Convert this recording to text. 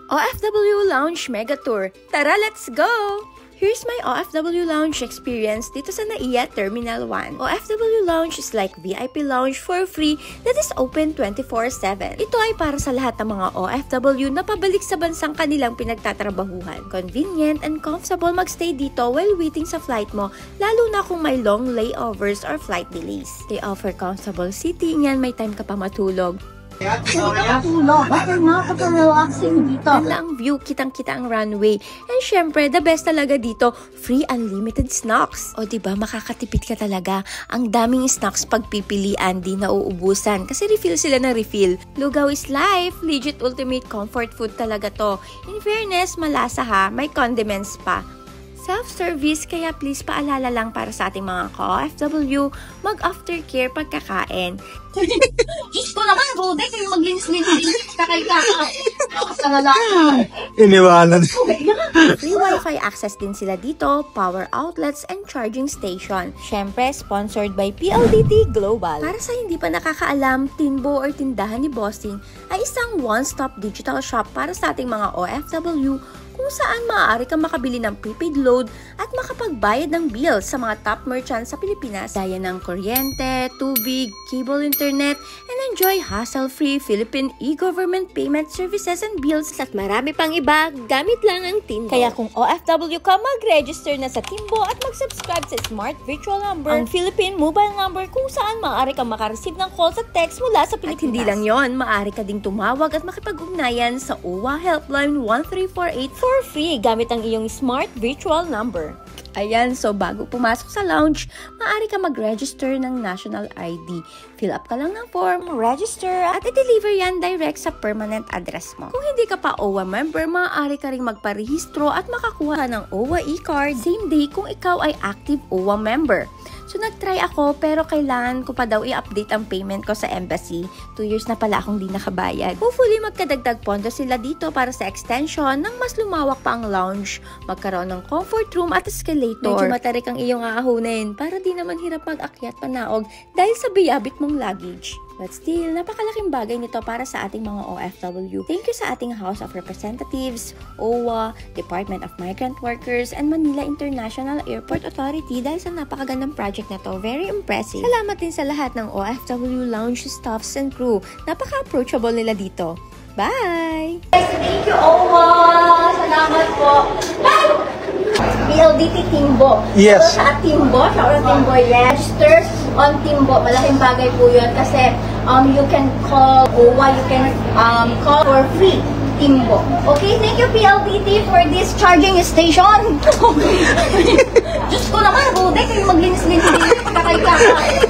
OFW Lounge Mega Tour. Tara, let's go! Here's my OFW Lounge experience dito sa NAIA Terminal 1. OFW Lounge is like VIP lounge for free that is open 24/7. Ito ay para sa lahat ng mga OFW na pabalik sa bansang kanilang pinagtatrabahuhan. Convenient and comfortable magstay dito while waiting sa flight mo, lalo na kung may long layovers or flight delays. They offer comfortable seating yan, may time ka pa matulog. Relaxing dito. Ganda ang view, kitang-kita ang runway. And syempre, the best talaga dito, free unlimited snacks. O diba, makakatipid ka talaga. Ang daming snacks pagpipilian, di nauubusan. Kasi refill sila ng refill. Lugaw is life. Legit ultimate comfort food talaga to. In fairness, malasa ha. May condiments pa. Self-service, kaya please paalala lang para sa ating mga ka-OFW, mag-aftercare pagkakain. Diyos ko naman, Rude, kayo maglinis-linis kakay-kakain. Iniwanan. Free Wi-Fi access din sila dito, power outlets, and charging station. Syempre, sponsored by PLDT Global. Para sa hindi pa nakakaalam, Tinbo or tindahan ni Bossing ay isang one-stop digital shop para sa ating mga OFW kung saan maaari kang makabili ng prepaid load at makapagbayad ng bills sa mga top merchants sa Pilipinas gaya ng kuryente, tubig, cable internet, and enjoy hassle-free Philippine e-government payment services and bills at marami pang iba gamit lang ang Tinbo. Kaya kung OFW ka, mag-register na sa Tinbo at mag-subscribe sa Smart Virtual Number, ang Philippine mobile number kung saan maaari kang makareceive ng calls at text mula sa Pilipinas. At hindi lang yon, maaari ka ding tumawag at makipag-ugnayan sa OWA Helpline 1348 for free gamit ang iyong Smart Virtual Number. Ayan, so bago pumasok sa lounge, maaari ka mag-register ng national ID. Fill up ka lang ng form, register, at i-deliver yan direct sa permanent address mo. Kung hindi ka pa OWA member, maaari ka ring magparehistro at makakuha ng OWA e-card same day kung ikaw ay active OWA member. So nag-try ako pero kailangan ko pa daw i-update ang payment ko sa embassy. 2 years na pala akong di nakabayad. Hopefully magkadagdag pondo sila dito para sa extension nang mas lumawak pa ang lounge, magkaroon ng comfort room at escalator. Medyo matarik ang iyong aahunin para di naman hirap mag-akyat panaog dahil sa biyabit mong luggage. But still, napakalaking bagay nito para sa ating mga OFW. Thank you sa ating House of Representatives, OWA, Department of Migrant Workers, and Manila International Airport Authority dahil sa napakagandang project na to. Very impressive. Salamat din sa lahat ng OFW lounge staffs and crew. Napaka-approachable nila dito. Bye! Thank you, OWA! Salamat po! PLDT Tinbo. Yes. So, sa Tinbo, shout out Tinbo, register on Tinbo. Malaking bagay po yun kasi you can call OWA, you can call for free Tinbo. Okay, thank you PLDT for this charging station. Diyos ko naman, Rude, kayo maglinis-linis kakay-kakain.